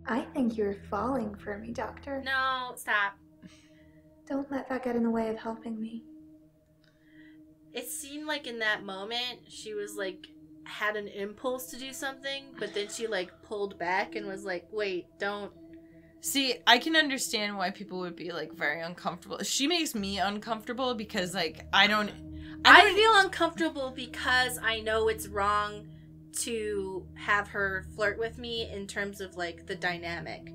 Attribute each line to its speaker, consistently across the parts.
Speaker 1: I think you're falling for me, Doctor.
Speaker 2: No, stop.
Speaker 1: Don't let that get in the way of helping me.
Speaker 2: It seemed like in that moment, she was like, had an impulse to do something, but then she like pulled back and was like, wait, don't.
Speaker 3: See, I can understand why people would be like very uncomfortable. She makes me uncomfortable because like I
Speaker 2: feel uncomfortable because I know it's wrong to have her flirt with me in terms of like the dynamic.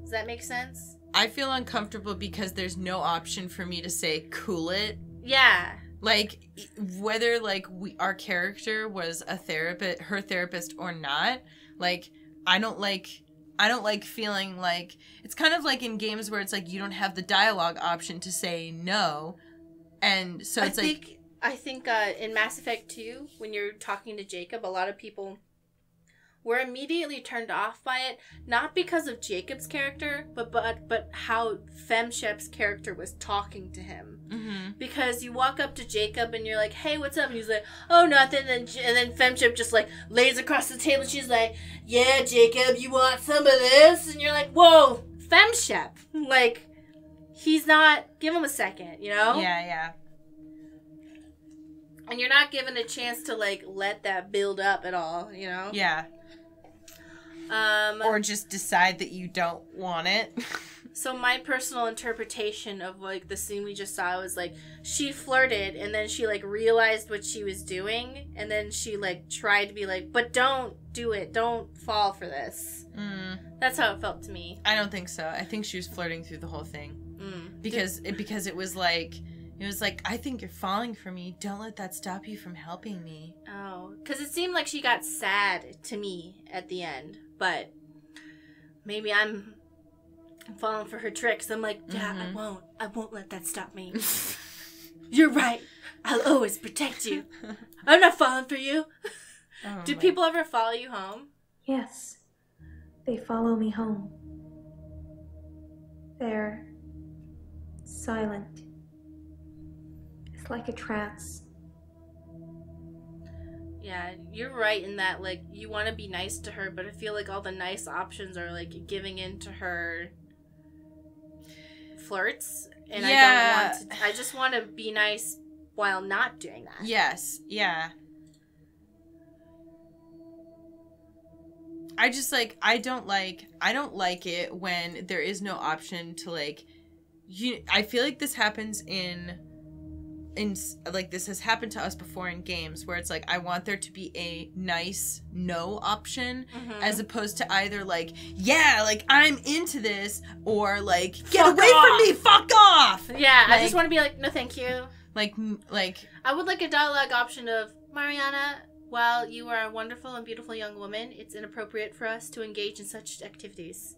Speaker 2: Does that make sense?
Speaker 3: I feel uncomfortable because there's no option for me to say cool it.
Speaker 2: Yeah.
Speaker 3: Like whether like our character was her therapist or not, like I don't like feeling like it's kind of like in games where it's like you don't have the dialogue option to say no. And so it's
Speaker 2: I think in Mass Effect 2, when you're talking to Jacob, a lot of people were immediately turned off by it, not because of Jacob's character, but how FemShep's character was talking to him.
Speaker 3: Mm-hmm.
Speaker 2: Because you walk up to Jacob and you're like, hey, what's up? And he's like, oh, nothing. And then FemShep just like lays across the table. She's like, yeah, Jacob, you want some of this? And you're like, whoa, FemShep. Like, he's not, give him a second, you know?
Speaker 3: Yeah.
Speaker 2: And you're not given a chance to like let that build up at all, you know?
Speaker 3: Yeah. Or just decide that you don't want it.
Speaker 2: So my personal interpretation of like the scene we just saw was like she flirted and then she like realized what she was doing and then she like tried to be like, but don't do it, don't fall for this. That's how it felt to me.
Speaker 3: I don't think so. I think she was flirting through the whole thing because it was like I think you're falling for me. Don't let that stop you from helping me.
Speaker 2: Oh, because it seemed like she got sad to me at the end, but maybe I'm falling for her tricks. I'm like, yeah, I won't let that stop me. You're right. I'll always protect you. I'm not falling for you. Do people ever follow you home?
Speaker 1: Yes. They follow me home. They're silent. It's like a trance.
Speaker 2: Yeah, you're right in that, like, you want to be nice to her, but I feel like all the nice options are, like, giving in to her flirts. And I don't want to, I just want to be nice while not doing that.
Speaker 3: Yes, yeah. I just, like, I don't like it when there is no option to, like, I feel like this happens in like this has happened to us before in games where it's like I want there to be a nice no option as opposed to either like yeah like I'm into this or like get away from me, fuck off.
Speaker 2: Yeah,
Speaker 3: like,
Speaker 2: I just want to be like no thank you.
Speaker 3: Like
Speaker 2: I would like a dialogue option of Mariana, while you are a wonderful and beautiful young woman, it's inappropriate for us to engage in such activities.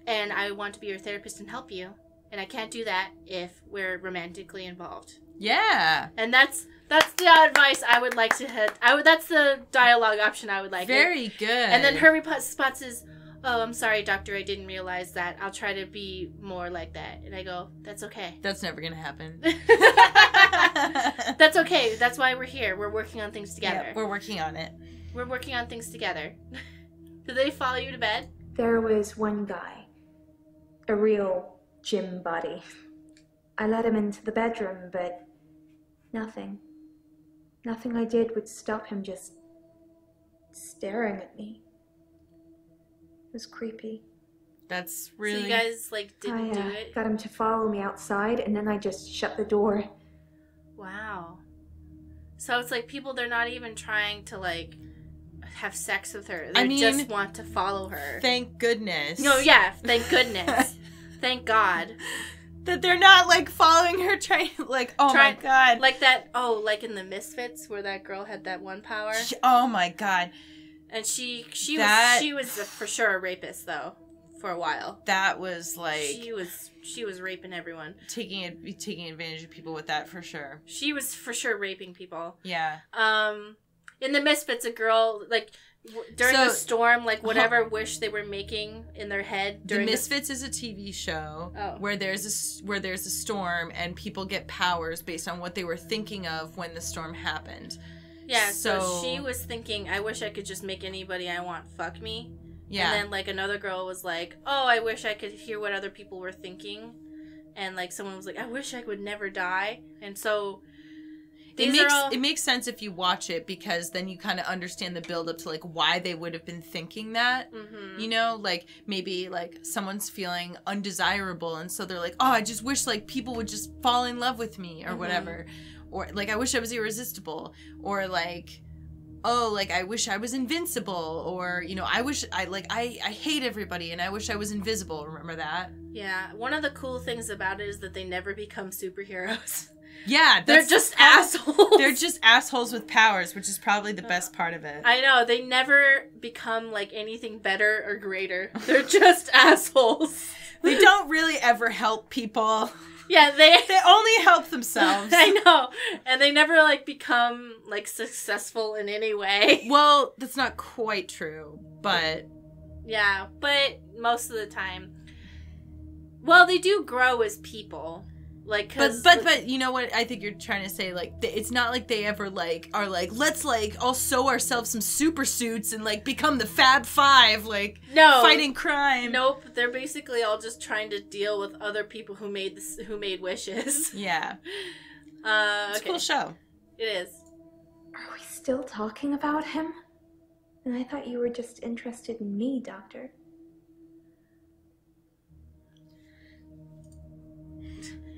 Speaker 2: And I want to be your therapist and help you. And I can't do that if we're romantically involved.
Speaker 3: Yeah.
Speaker 2: And that's the advice I would like to hit. That's the dialogue option I would like.
Speaker 3: Very good.
Speaker 2: And then her response is, oh, I'm sorry, doctor, I didn't realize that. I'll try to be more like that. And I go, that's okay.
Speaker 3: That's never going to happen.
Speaker 2: That's okay. That's why we're here. We're working on things together.
Speaker 3: Yeah, we're working on it.
Speaker 2: We're working on things together. Did they follow you to bed?
Speaker 1: There was one guy. A real gym buddy. I let him into the bedroom, but nothing. Nothing I did would stop him just staring at me. It was creepy.
Speaker 3: That's really...
Speaker 2: So you guys, like, didn't do it?
Speaker 1: Got him to follow me outside, and then I just shut the door.
Speaker 2: Wow. So it's like people, they're not even trying to, like, have sex with her. They just want to follow her.
Speaker 3: Thank goodness.
Speaker 2: No, yeah, thank goodness. Thank God.
Speaker 3: That they're not, like, following her trying, like, my God.
Speaker 2: Like that, like in the Misfits, where that girl had that one power.
Speaker 3: Oh, my God.
Speaker 2: And she was for sure a rapist, though, for a while.
Speaker 3: That was, like...
Speaker 2: She was raping everyone.
Speaker 3: Taking advantage of people with that, for sure.
Speaker 2: She was for sure raping people.
Speaker 3: Yeah.
Speaker 2: In the Misfits, a girl, like... During the storm, like whatever wish they were making in their head.
Speaker 3: The Misfits is a TV show where there's a storm and people get powers based on what they were thinking of when the storm happened.
Speaker 2: Yeah, so she was thinking, I wish I could just make anybody I want fuck me,
Speaker 3: Yeah.
Speaker 2: And then, like, another girl was like, oh, I wish I could hear what other people were thinking. And, like, someone was like, I wish I would never die. And so...
Speaker 3: It makes sense if you watch it, because then you kind of understand the build up to like why they would have been thinking that.
Speaker 2: Mm-hmm.
Speaker 3: You know, like maybe like someone's feeling undesirable, and so they're like, oh, I just wish like people would just fall in love with me or whatever, or like I wish I was irresistible, or like, oh, like I wish I was invincible, or you know, I wish I hate everybody and I wish I was invisible. Remember that?
Speaker 2: Yeah, one of the cool things about it is that they never become superheroes.
Speaker 3: Yeah,
Speaker 2: they're just assholes.
Speaker 3: They're just assholes with powers, which is probably the best part of it.
Speaker 2: I know, they never become like anything better or greater. They're just assholes.
Speaker 3: They don't really ever help people.
Speaker 2: Yeah, they
Speaker 3: only help themselves.
Speaker 2: I know. And they never like become like successful in any way.
Speaker 3: Well, that's not quite true, but
Speaker 2: yeah, but most of the time, well, they do grow as people. Like,
Speaker 3: but you know what I think you're trying to say, like, it's not like they ever like are like, let's like all sew ourselves some super suits and like become the Fab Five, like,
Speaker 2: no,
Speaker 3: fighting crime.
Speaker 2: Nope, they're basically all just trying to deal with other people who made wishes.
Speaker 3: Yeah. It's a cool show.
Speaker 2: It is.
Speaker 1: Are we still talking about him? And I thought you were just interested in me, Doctor.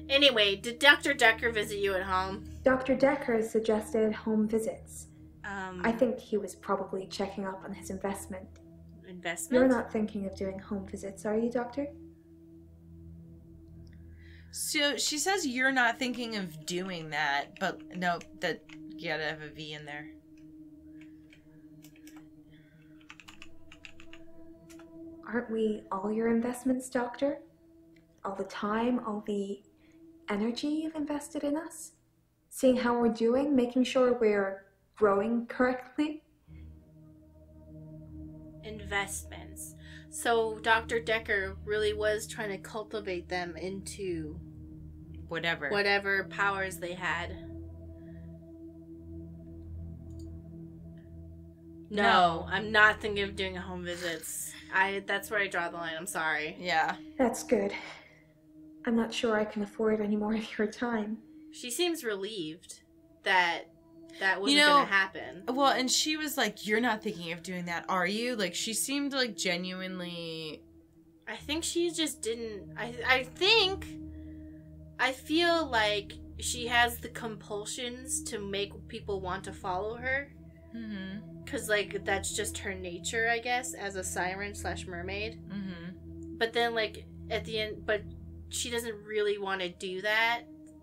Speaker 2: Anyway, did Dr. Decker visit you at home?
Speaker 1: Dr. Decker suggested home visits.
Speaker 2: I
Speaker 1: I think he was probably checking up on his investment.
Speaker 2: Investment?
Speaker 1: You're not thinking of doing home visits, are you, Doctor?
Speaker 3: So she says you're not thinking of doing that, but no, that you gotta have a V in there.
Speaker 1: Aren't we all your investments, Doctor? All the time, all the energy you've invested in us? Seeing how we're doing, making sure we're growing correctly?
Speaker 2: Investments. So Dr. Decker really was trying to cultivate them into whatever powers they had. No, I'm not thinking of doing home visits. That's where I draw the line. I'm sorry.
Speaker 3: Yeah.
Speaker 1: That's good. I'm not sure I can afford any more of your time.
Speaker 2: She seems relieved that wasn't going to happen.
Speaker 3: Well, and she was like, you're not thinking of doing that, are you? Like, she seemed like genuinely...
Speaker 2: I think she just didn't... I feel like she has the compulsions to make people want to follow her.
Speaker 3: Mm-hmm.
Speaker 2: Because, like, that's just her nature, I guess, as a siren/mermaid.
Speaker 3: Mm-hmm.
Speaker 2: But then, like, at the end... But she doesn't really want to do that.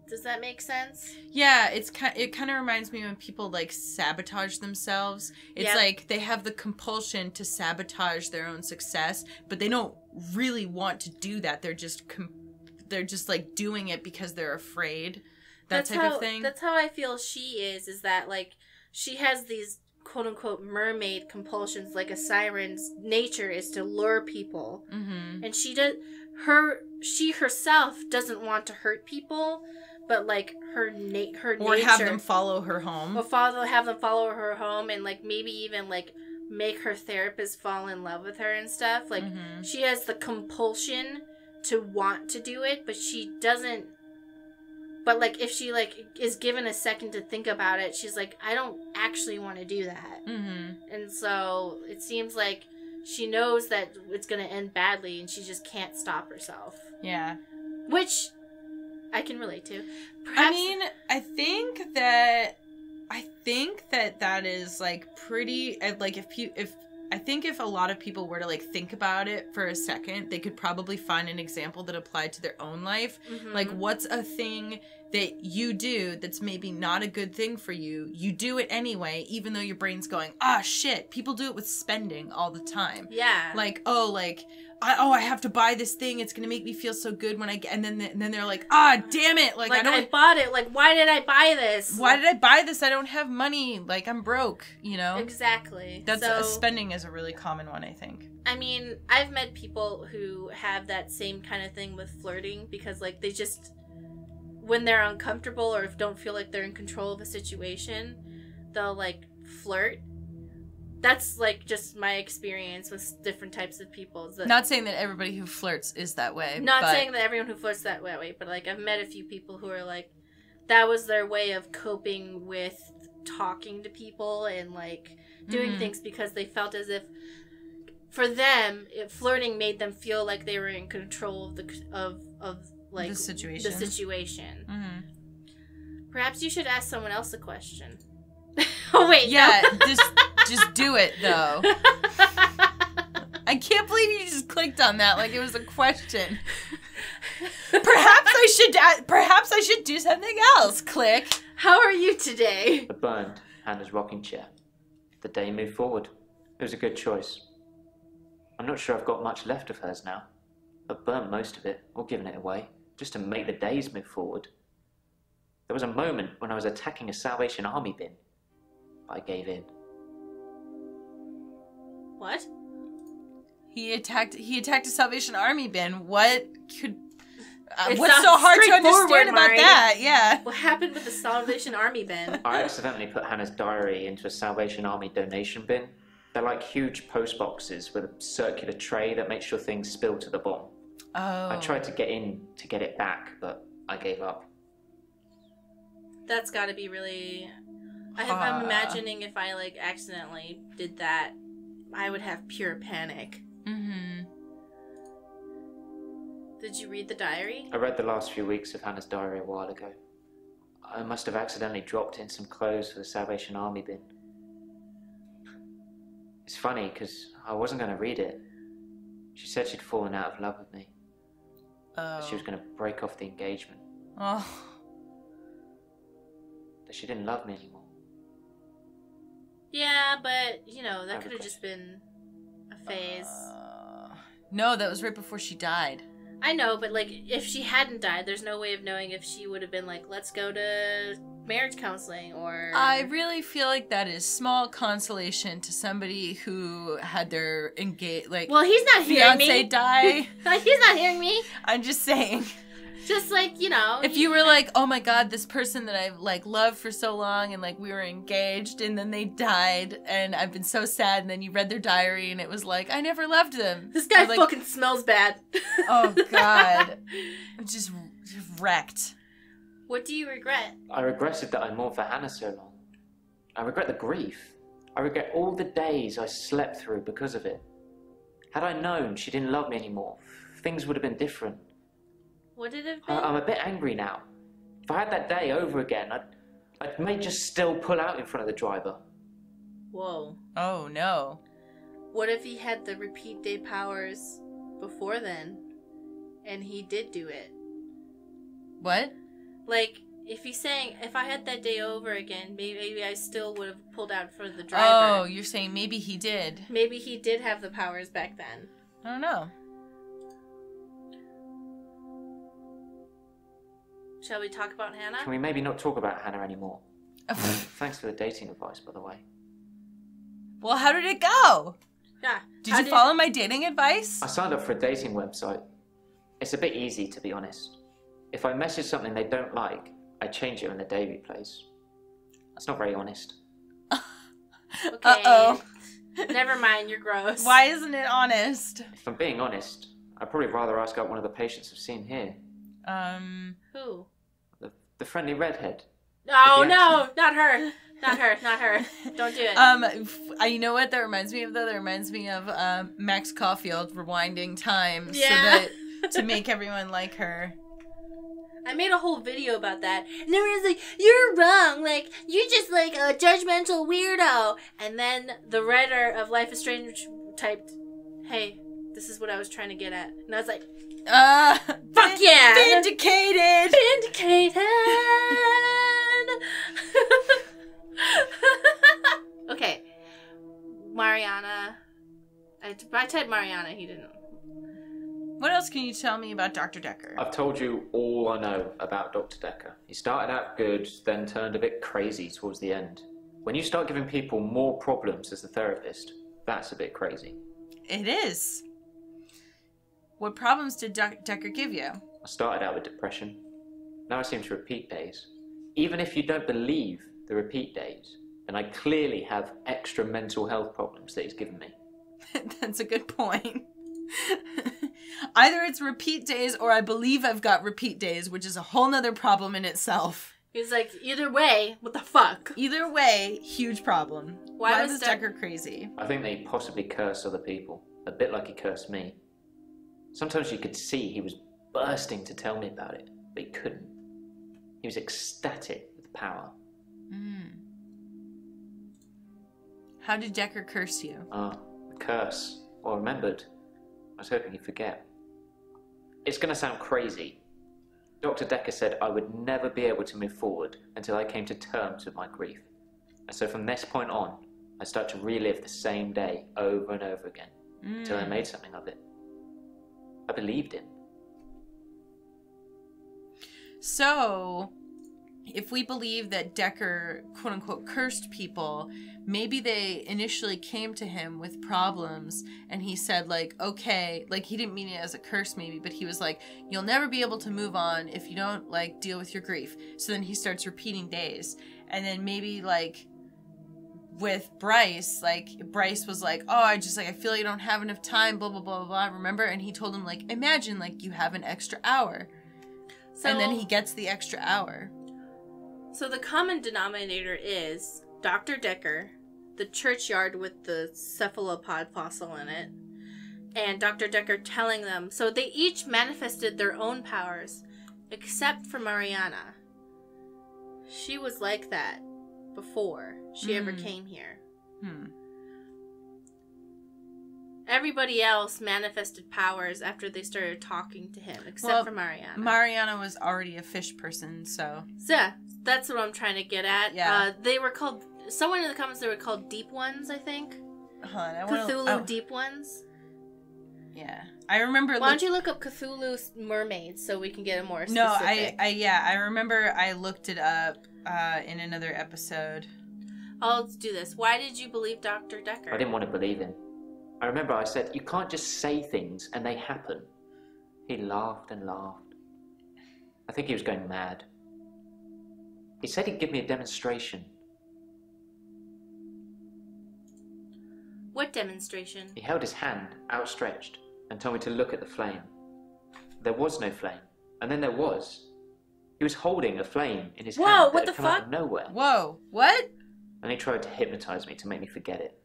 Speaker 2: Does that make sense?
Speaker 3: Yeah, it kind of reminds me when people like sabotage themselves. It's like they have the compulsion to sabotage their own success, but they don't really want to do that. They're just like doing it because they're afraid. That type of thing.
Speaker 2: That's how I feel she is that like she has these quote unquote mermaid compulsions, like a siren's nature is to lure people.
Speaker 3: Mm-hmm.
Speaker 2: And she herself doesn't want to hurt people, but like her nature,
Speaker 3: or have them follow her home,
Speaker 2: have them follow her home, and like maybe even like make her therapist fall in love with her and stuff. Like she has the compulsion to want to do it, but she doesn't. But like if she like is given a second to think about it, she's like, I don't actually want to do that. And so it seems like she knows that it's going to end badly, and she just can't stop herself.
Speaker 3: Yeah.
Speaker 2: Which I can relate to. Perhaps...
Speaker 3: I mean, I think that is like pretty, like if a lot of people were to like think about it for a second, they could probably find an example that applied to their own life. Like, what's a thing that you do that's maybe not a good thing for you? You do it anyway, even though your brain's going, ah, shit. People do it with spending all the time.
Speaker 2: Yeah.
Speaker 3: Like, I have to buy this thing. It's gonna make me feel so good when I get, and then they're like, ah, damn it. Like
Speaker 2: I bought it. Like, why did I buy this?
Speaker 3: Why did I buy this? I don't have money. Like, I'm broke, you know?
Speaker 2: Exactly.
Speaker 3: Spending is a really common one, I think.
Speaker 2: I mean, I've met people who have that same kind of thing with flirting because, like, they just, when they're uncomfortable or don't feel like they're in control of a situation, they'll, like, flirt. That's, like, just my experience with different types of people. Is that,
Speaker 3: Not saying that everybody who flirts is that way.
Speaker 2: not
Speaker 3: but...
Speaker 2: saying that everyone who flirts that way, but, like, I've met a few people who are, like, that was their way of coping with talking to people and, like, doing things because they felt as if, for them, flirting made them feel like they were in control of the situation. Perhaps you should ask someone else a question. Oh wait,
Speaker 3: yeah,
Speaker 2: no.
Speaker 3: just do it though. I can't believe you just clicked on that like it was a question. Perhaps I should do something else. Click.
Speaker 2: How are you today?
Speaker 4: I burned Hannah's rocking chair. The day moved forward. It was a good choice. I'm not sure I've got much left of hers now. I've burnt most of it, or given it away, just to make the days move forward. There was a moment when I was attacking a Salvation Army bin, but I gave in.
Speaker 2: What?
Speaker 3: He attacked a Salvation Army bin. What could...
Speaker 2: It's
Speaker 3: what's so hard to understand about
Speaker 2: Mari.
Speaker 3: that? Yeah.
Speaker 2: What happened with the Salvation Army bin?
Speaker 4: I accidentally put Hannah's diary into a Salvation Army donation bin. They're like huge post boxes with a circular tray that makes sure things spill to the bottom.
Speaker 3: Oh.
Speaker 4: I tried to get in to get it back, but I gave up.
Speaker 2: That's gotta be really... I'm imagining if I, like, accidentally did that, I would have pure panic. Did you read the diary?
Speaker 4: I read the last few weeks of Hannah's diary a while ago. I must have accidentally dropped in some clothes for the Salvation Army bin. It's funny, because I wasn't going to read it. She said she'd fallen out of love with me.
Speaker 3: Oh.
Speaker 4: She was going to break off the engagement.
Speaker 3: Oh.
Speaker 4: That she didn't love me anymore.
Speaker 2: Yeah, but, you know, that could have just been a phase.
Speaker 3: No, that was right before she died.
Speaker 2: I know, but, like, if she hadn't died, there's no way of knowing if she would have been like, let's go to marriage counseling, or...
Speaker 3: I really feel like that is small consolation to somebody who had their
Speaker 2: well, he's not hearing me.
Speaker 3: fiancé die.
Speaker 2: He's not hearing me.
Speaker 3: I'm just saying.
Speaker 2: Just, like, you know...
Speaker 3: If you were like, oh my god, this person that I've, like, loved for so long, and, like, we were engaged, and then they died, and I've been so sad, and then you read their diary, and it was like, I never loved them.
Speaker 2: This guy
Speaker 3: like,
Speaker 2: fucking smells bad.
Speaker 3: Oh god. I'm just wrecked.
Speaker 2: What do you regret?
Speaker 4: I regretted that I mourned for Hannah so long. I regret the grief. I regret all the days I slept through because of it. Had I known she didn't love me anymore, things would have been different.
Speaker 2: Would it have been?
Speaker 4: I'm a bit angry now. If I had that day over again, I may just still pull out in front of the driver.
Speaker 2: Whoa.
Speaker 3: Oh no.
Speaker 2: What if he had the repeat day powers before then, and he did do it?
Speaker 3: What?
Speaker 2: Like, if he's saying, if I had that day over again, maybe I still would have pulled out in front of the driver.
Speaker 3: Oh, you're saying maybe he did.
Speaker 2: Maybe he did have the powers back then.
Speaker 3: I don't know.
Speaker 2: Shall we talk about Hannah?
Speaker 4: Can we maybe not talk about Hannah anymore? Thanks for the dating advice, by the way.
Speaker 3: Well, how did it go?
Speaker 2: Yeah.
Speaker 3: Did you follow my dating advice?
Speaker 4: I signed up for a dating website. It's a bit easy, to be honest. If I message something they don't like, I change it when the day replays. That's not very honest.
Speaker 2: Okay.
Speaker 3: Uh-oh.
Speaker 2: Never mind, you're gross.
Speaker 3: Why isn't it honest?
Speaker 4: If I'm being honest, I'd probably rather ask out one of the patients I've seen here.
Speaker 2: Who?
Speaker 4: The friendly redhead.
Speaker 2: Oh, no, not her. Not her, not her. Don't do it.
Speaker 3: You know what that reminds me of, though? That reminds me of Max Caulfield rewinding time
Speaker 2: Yeah.
Speaker 3: so that to make everyone like her.
Speaker 2: I made a whole video about that, and everyone's like, you're wrong, like, you're just, like, a judgmental weirdo. And then the writer of Life is Strange typed, hey, this is what I was trying to get at. And I was like, fuck yeah!
Speaker 3: Vindicated!
Speaker 2: Vindicated! Okay. Mariana. I typed Mariana, he didn't.
Speaker 3: What else can you tell me about Dr. Decker?
Speaker 4: I've told you all I know about Dr. Decker. He started out good, then turned a bit crazy towards the end. When you start giving people more problems as a therapist, that's a bit crazy.
Speaker 3: It is. What problems did Decker give you?
Speaker 4: I started out with depression. Now I seem to repeat days. Even if you don't believe the repeat days, then I clearly have extra mental health problems that he's given me.
Speaker 3: That's a good point. Either it's repeat days or I believe I've got repeat days, which is a whole nother problem in itself.
Speaker 2: He's like, either way, what the fuck?
Speaker 3: Either way, huge problem. Why was
Speaker 2: Decker
Speaker 3: Decker crazy?
Speaker 4: I think they possibly curse other people, a bit like he cursed me. Sometimes you could see he was bursting to tell me about it, but he couldn't. He was ecstatic with power.
Speaker 3: How did Decker curse you?
Speaker 4: The curse. Or remembered. I was hoping he'd forget. It's going to sound crazy. Dr. Decker said I would never be able to move forward until I came to terms with my grief. And so from this point on, I start to relive the same day over and over again until I made something of it. I believed him.
Speaker 3: So, if we believe that Decker, quote-unquote, cursed people, maybe they initially came to him with problems, and he said, like, okay, like, he didn't mean it as a curse, maybe, but he was like, you'll never be able to move on if you don't, like, deal with your grief. So then he starts repeating days. And then maybe, like, with Bryce, like, Bryce was like, oh, I feel like I don't have enough time, blah, blah, blah, blah, remember? And he told him, like, imagine, like, you have an extra hour. So, and then he gets the extra hour.
Speaker 2: So the common denominator is Dr. Decker, the churchyard with the cephalopod fossil in it, and Dr. Decker telling them. So they each manifested their own powers, except for Mariana. She was like that before she ever came here. Everybody else manifested powers after they started talking to him, except for Mariana.
Speaker 3: Mariana was already a fish person, so...
Speaker 2: Yeah, that's what I'm trying to get at.
Speaker 3: Yeah.
Speaker 2: They were called... Someone in the comments, they were called Deep Ones, I think. Cthulhu Deep Ones.
Speaker 3: Yeah. I remember...
Speaker 2: Why don't you look up Cthulhu mermaids so we can get a more specific...
Speaker 3: No, I remember I looked it up in another episode.
Speaker 2: I'll do this. Why did you believe Dr. Decker?
Speaker 4: I didn't want to believe him. I remember I said, you can't just say things and they happen. He laughed and laughed. I think he was going mad. He said he'd give me a demonstration.
Speaker 2: What demonstration?
Speaker 4: He held his hand outstretched and told me to look at the flame. There was no flame, and then there was. He was holding a flame in his hand that had come out of nowhere.
Speaker 3: Whoa, what?
Speaker 4: And he tried to hypnotize me to make me forget it.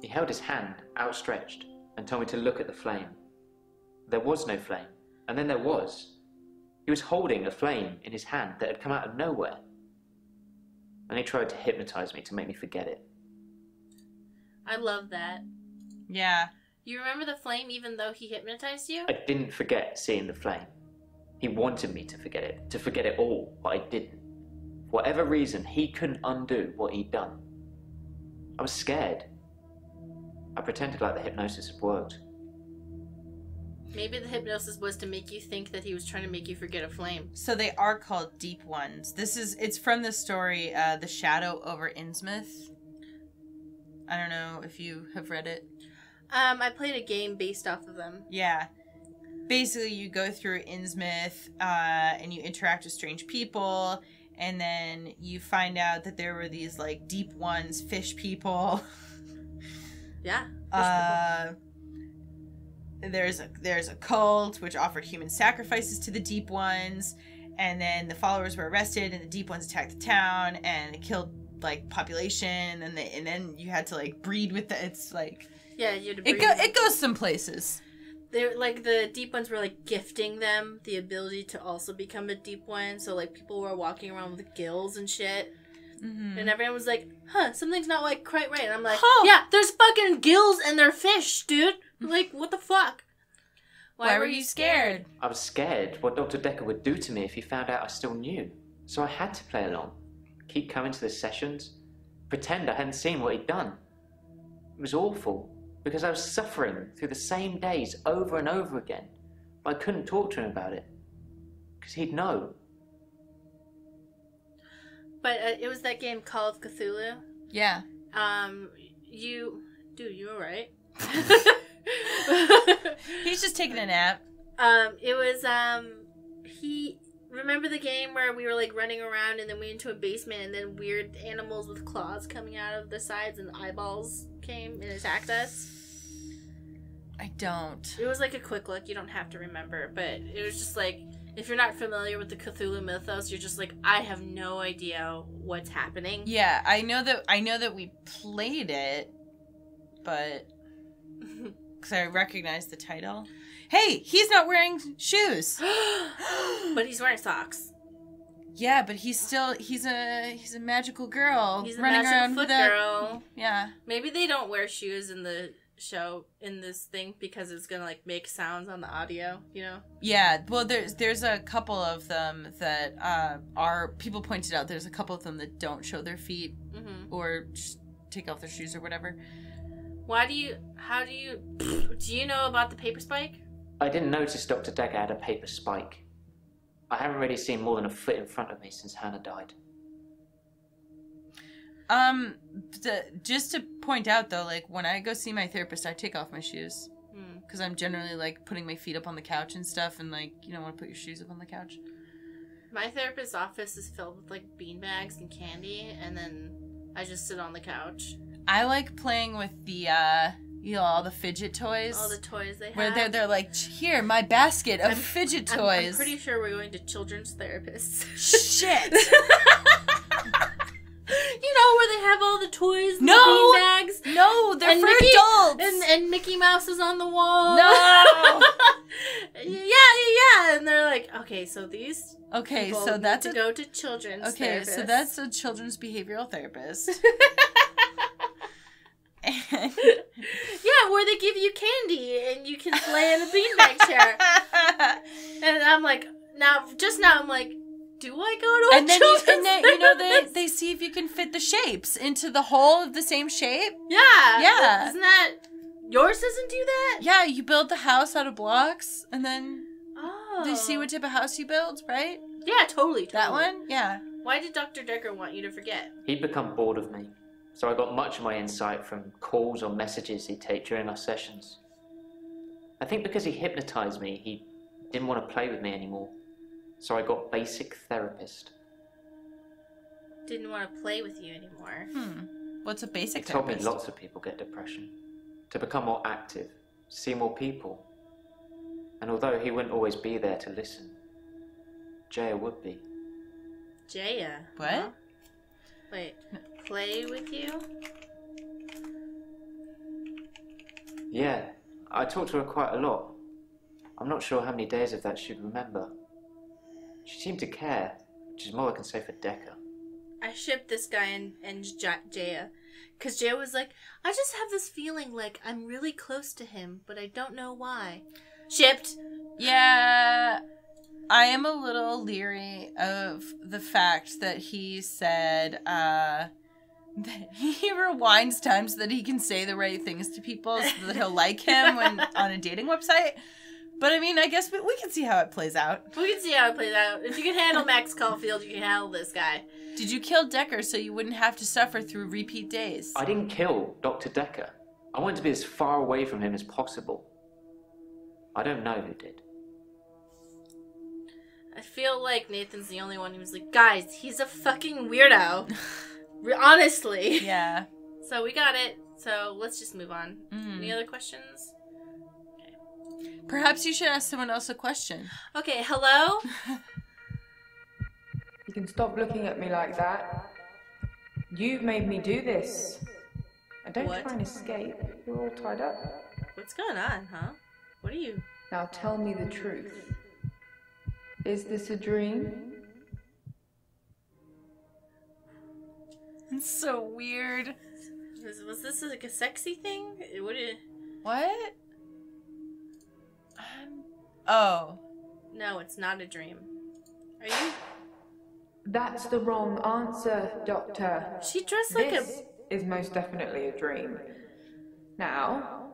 Speaker 4: He held his hand outstretched and told me to look at the flame. There was no flame, and then there was. He was holding a flame in his hand that had come out of nowhere. And he tried to hypnotize me to make me forget it.
Speaker 2: I love that.
Speaker 3: Yeah.
Speaker 2: You remember the flame even though he hypnotized you?
Speaker 4: I didn't forget seeing the flame. He wanted me to forget it all, but I didn't. For whatever reason, he couldn't undo what he'd done. I was scared. I pretended like the hypnosis had worked.
Speaker 2: Maybe the hypnosis was to make you think that he was trying to make you forget a flame.
Speaker 3: So they are called Deep Ones. It's from the story, The Shadow over Innsmouth. I don't know if you have read it.
Speaker 2: I played a game based off of them.
Speaker 3: Yeah. Basically, you go through Innsmouth, and you interact with strange people, and then you find out that there were these, like, Deep Ones, fish people.
Speaker 2: Yeah.
Speaker 3: There's a cult which offered human sacrifices to the Deep Ones, and then the followers were arrested, and the Deep Ones attacked the town, and it killed, like, population, and then you had to, like, breed with the. It's like,
Speaker 2: yeah, you had to breed.
Speaker 3: It goes some places.
Speaker 2: They're like, the Deep Ones were like gifting them the ability to also become a Deep One, so like people were walking around with gills and shit. Mm-hmm. And everyone was like, huh, something's not like quite right. And I'm like, yeah, there's fucking gills in their fish, dude. Like, what the fuck? Why were you scared?
Speaker 4: I was scared what Dr. Decker would do to me if he found out I still knew. So I had to play along. Keep coming to the sessions. Pretend I hadn't seen what he'd done. It was awful, because I was suffering through the same days over and over again. But I couldn't talk to him about it, because he'd know.
Speaker 2: But it was that game Call of Cthulhu.
Speaker 3: Yeah.
Speaker 2: You were right.
Speaker 3: He's just taking a nap.
Speaker 2: It was, Remember the game where we were like running around and then we went into a basement and then weird animals with claws coming out of the sides and eyeballs came and attacked us?
Speaker 3: I don't.
Speaker 2: It was like a quick look. You don't have to remember, but it was just like, if you're not familiar with the Cthulhu mythos, you're just like, I have no idea what's happening.
Speaker 3: Yeah, I know that we played it, but because I recognize the title. Hey, he's not wearing shoes.
Speaker 2: But he's wearing socks.
Speaker 3: Yeah, but he's a magical girl.
Speaker 2: He's a
Speaker 3: running
Speaker 2: magical
Speaker 3: around
Speaker 2: foot
Speaker 3: with a,
Speaker 2: girl.
Speaker 3: Yeah.
Speaker 2: Maybe they don't wear shoes in the show in this thing because it's gonna like make sounds on the audio, you know?
Speaker 3: Yeah, well there's a couple of them that are people pointed out there's a couple of them that don't show their feet or just take off their shoes or whatever.
Speaker 2: Do you know about the paper spike?
Speaker 4: I didn't notice Dr. Decker had a paper spike. I haven't really seen more than a foot in front of me since Hannah died.
Speaker 3: Just to point out though, like when I go see my therapist, I take off my shoes because I'm generally like putting my feet up on the couch and stuff, and like you don't want to put your shoes up on the couch.
Speaker 2: My therapist's office is filled with like bean bags and candy, and then I just sit on the couch.
Speaker 3: I like playing with the all the fidget toys.
Speaker 2: All the toys they have.
Speaker 3: Where they're like, here, my basket of fidget toys.
Speaker 2: I'm pretty sure we're going to children's therapists.
Speaker 3: Shit.
Speaker 2: You know where they have all the toys and
Speaker 3: No!
Speaker 2: the bean bags?
Speaker 3: No, they're
Speaker 2: And
Speaker 3: for
Speaker 2: Mickey-
Speaker 3: adults.
Speaker 2: And Mickey Mouse is on the wall.
Speaker 3: No.
Speaker 2: yeah. And they're like, okay, so these
Speaker 3: Okay,
Speaker 2: people
Speaker 3: so
Speaker 2: need
Speaker 3: that's
Speaker 2: to go to children's
Speaker 3: okay.
Speaker 2: therapists.
Speaker 3: So that's a children's behavioral therapist. And-
Speaker 2: yeah, where they give you candy and you can play in a beanbag chair. And I'm like, now I'm like, do I go to a children's therapist?
Speaker 3: they see if you can fit the shapes into the hole of the same shape.
Speaker 2: Yeah.
Speaker 3: Yeah.
Speaker 2: Isn't that yours doesn't do that?
Speaker 3: Yeah, you build the house out of blocks, and then
Speaker 2: Oh.
Speaker 3: they see what type of house you build, right?
Speaker 2: Yeah, totally.
Speaker 3: That one? Yeah.
Speaker 2: Why did Dr. Decker want you to forget?
Speaker 4: He'd become bored of me, so I got much of my insight from calls or messages he'd take during our sessions. I think because he hypnotized me, he didn't want to play with me anymore, so I got basic therapist.
Speaker 2: Didn't want to play with you anymore.
Speaker 3: What's a basic
Speaker 4: He told me
Speaker 3: therapist?
Speaker 4: lots of people get depression, to become more active, see more people. And although he wouldn't always be there to listen, Jaya would be.
Speaker 2: Jaya.
Speaker 3: What?
Speaker 2: Huh? Wait, play with you?
Speaker 4: Yeah, I talked to her quite a lot. I'm not sure how many days of that she'd remember. She seemed to care, which is more I can say for Decker.
Speaker 2: I shipped this guy and Jaya. Because Jaya was like, I just have this feeling like I'm really close to him, but I don't know why. Shipped.
Speaker 3: Yeah, I am a little leery of the fact that he said that he rewinds time so that he can say the right things to people so that he'll like him when on a dating website. But I mean, I guess we can see how it plays out.
Speaker 2: We can see how it plays out. If you can handle Max Caulfield, you can handle this guy.
Speaker 3: Did you kill Decker so you wouldn't have to suffer through repeat days?
Speaker 4: I didn't kill Dr. Decker. I wanted to be as far away from him as possible. I don't know who did.
Speaker 2: I feel like Nathan's the only one who's like, guys, he's a fucking weirdo. Honestly.
Speaker 3: Yeah.
Speaker 2: So we got it. So let's just move on.
Speaker 3: Mm.
Speaker 2: Any other questions?
Speaker 3: Perhaps you should ask someone else a question.
Speaker 2: Okay, hello?
Speaker 5: You can stop looking at me like that. You've made me do this. And don't
Speaker 2: What?
Speaker 5: try and escape. You're all tied up.
Speaker 2: What's going on, huh? What are you?
Speaker 5: Now tell me the truth. Is this a dream?
Speaker 3: It's so weird.
Speaker 2: Was this like a sexy thing? What did...
Speaker 3: What? Oh.
Speaker 2: No, it's not a dream. Are you...
Speaker 5: That's the wrong answer, Doctor.
Speaker 2: She dressed like
Speaker 5: This is most definitely a dream. Now,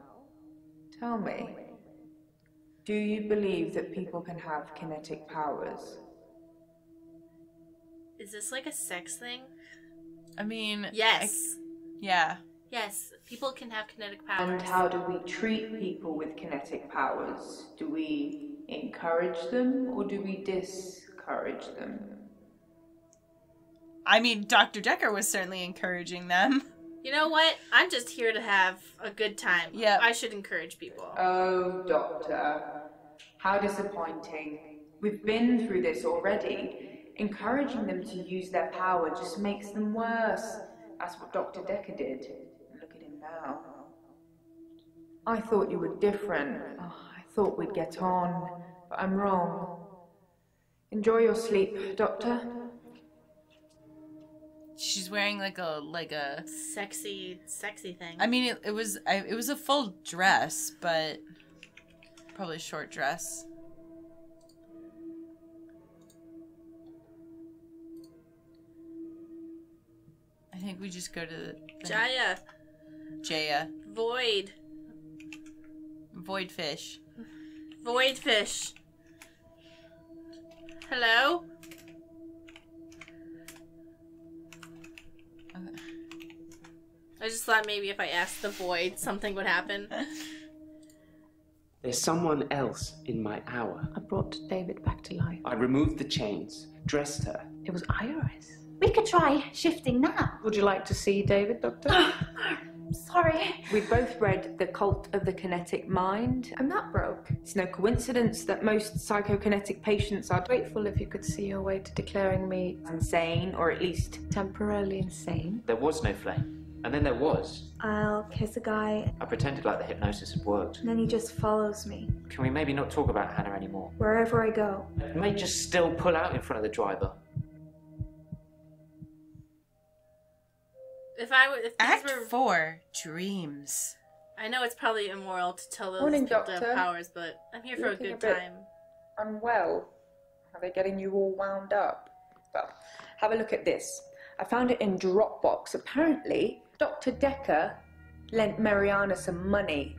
Speaker 5: tell me, do you believe that people can have kinetic powers?
Speaker 2: Is this like a sex thing?
Speaker 3: I mean...
Speaker 2: Yes.
Speaker 3: Yeah.
Speaker 2: Yes, people can have kinetic powers.
Speaker 5: And how do we treat people with kinetic powers? Do we encourage them or do we discourage discourage them.
Speaker 3: I mean, Dr. Decker was certainly encouraging them.
Speaker 2: You know what? I'm just here to have a good time.
Speaker 3: Yep.
Speaker 2: I should encourage people.
Speaker 5: Oh, Doctor. How disappointing. We've been through this already. Encouraging them to use their power just makes them worse. That's what Dr. Decker did. Look at him now. I thought you were different. Oh, I thought we'd get on, but I'm wrong. Enjoy your sleep, Doctor.
Speaker 3: She's wearing like a
Speaker 2: Sexy thing.
Speaker 3: I mean, it was a full dress, but probably a short dress. I think we just go to the Jaya. Voidfish.
Speaker 2: Voidfish. Hello?
Speaker 3: Okay.
Speaker 2: I just thought maybe if I asked the void, something would happen.
Speaker 6: There's someone else in my hour.
Speaker 7: I brought David back to life.
Speaker 6: I removed the chains, dressed her.
Speaker 7: It was Iris.
Speaker 1: We could try shifting now.
Speaker 7: Would you like to see David, Doctor?
Speaker 1: Sorry.
Speaker 5: We've both read The Cult of the Kinetic Mind. I'm not broke. It's no coincidence that most psychokinetic patients are
Speaker 7: Grateful if you could see your way to declaring me
Speaker 5: insane, or at least
Speaker 7: temporarily insane.
Speaker 4: There was no flame. And then there was.
Speaker 1: I'll kiss a guy,
Speaker 4: I pretended like the hypnosis had worked.
Speaker 1: and then he just follows me
Speaker 4: Can we maybe not talk about Hannah anymore?
Speaker 1: wherever I go.
Speaker 4: I may just still pull out in front of the driver.
Speaker 2: If these
Speaker 3: Act
Speaker 2: were,
Speaker 3: 4, Dreams.
Speaker 2: I know it's probably immoral to tell those
Speaker 5: Morning,
Speaker 2: people to have
Speaker 5: Doctor.
Speaker 2: powers, but I'm here for a
Speaker 5: Looking
Speaker 2: good
Speaker 5: a bit-
Speaker 2: time.
Speaker 5: unwell. Are they getting you all wound up? Well, have a look at this. I found it in Dropbox. Apparently, Dr. Decker lent Mariana some money.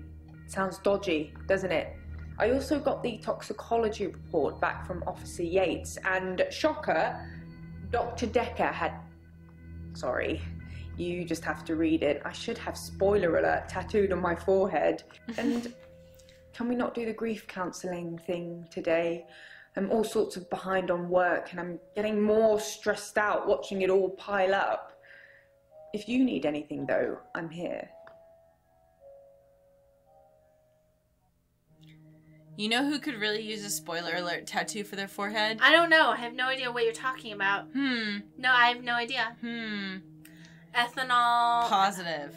Speaker 5: Sounds dodgy, doesn't it? I also got the toxicology report back from Officer Yates, and shocker, Dr. Decker had... Sorry, you just have to read it. I should have spoiler alert tattooed on my forehead. And can we not do the grief counselling thing today? I'm all sorts of behind on work, and I'm getting more stressed out watching it all pile up. If you need anything, though, I'm here.
Speaker 3: You know who could really use a spoiler alert tattoo for their forehead?
Speaker 2: I don't know. I have no idea what you're talking about. No, I have no idea. Ethanol.
Speaker 3: Positive.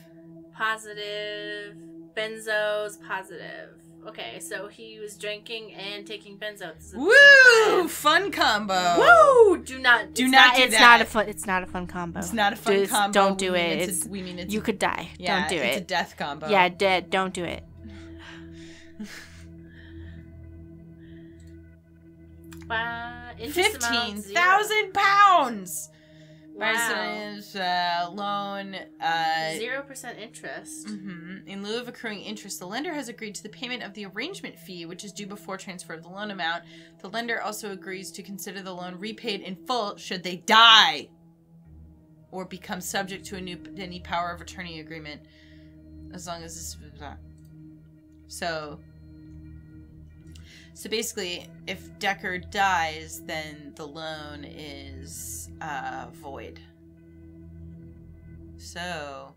Speaker 2: Positive. Benzos. Positive. Okay, so he was drinking and taking benzos. At the same
Speaker 3: Woo!
Speaker 2: time.
Speaker 3: Fun combo.
Speaker 2: Woo! Do not do
Speaker 3: not do
Speaker 2: it's
Speaker 3: that.
Speaker 2: not a fun. It's not a fun combo.
Speaker 3: It's not a fun
Speaker 2: Just
Speaker 3: combo.
Speaker 2: Don't do
Speaker 3: We
Speaker 2: it.
Speaker 3: mean
Speaker 2: It's
Speaker 3: we mean it's
Speaker 2: you could die.
Speaker 3: yeah,
Speaker 2: Don't do
Speaker 3: it's
Speaker 2: it.
Speaker 3: a death combo.
Speaker 2: Yeah, dead. Don't do it. Interest amount,
Speaker 3: 15,000 pounds.
Speaker 2: Wow.
Speaker 3: Residence loan.
Speaker 2: 0% interest.
Speaker 3: In lieu of accruing interest, the lender has agreed to the payment of the arrangement fee, which is due before transfer of the loan amount. The lender also agrees to consider the loan repaid in full should they die or become subject to any power of attorney agreement, as long as this. So basically, if Decker dies, then the loan is void. So